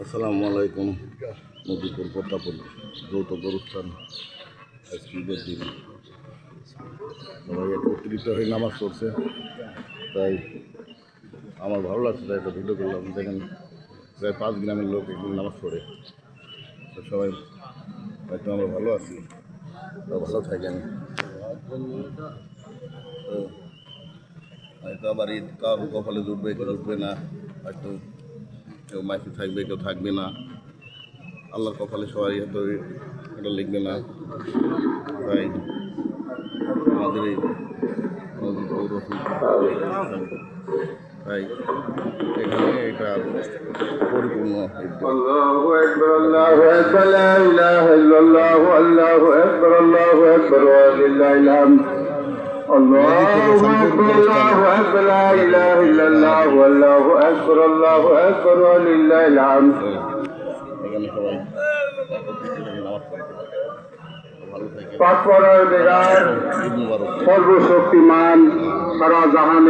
আসসালামু আলাইকুম। নদীপুর পদ্মাপুর যৌথ গরুস্থান আজকে ঈদের দিন সবাই একত্রিত হয়ে নামাজ পড়ছে, তাই আমার ভালো লাগছে, তাই একটা ভিডিও করলাম। দেখেন প্রায় 5 গ্রামের লোক একদিন নামাজ পড়ে, তো সবাই হয়তো আমরা ভালো আছি, ভালো থাকেন। হয়তো আবার ঈদ কারো কপালে জুটবে, কেউ জুটবে না, হয়তো কেউ মাইকে থাকবে, কেউ থাকবে না। আল্লাহর কপালে সবাই হয়তো এটা লিখবে না, তাই আমাদের এই তাই এখানে এটা পরিপূর্ণ আল্লাহু আকবার, আল্লাহু আকবার, লা ইলাহা ইল্লাল্লাহ, আল্লাহু আকবার, আল্লাহু আকবার, ওয়া লিল্লাহিল হামদ। আল্লাহু আকবার, আল্লাহু আকবার, লা ইলাহা ইল্লাল্লাহ, আল্লাহু আকবার, আল্লাহু আকবার, ওয়া লিল্লাহিল হামদ। এখানে সবাই নামাজ পড়ে ভালো থাকে। পাক পরওয়ারদিগার সর্বশক্তিমান সারা জাহান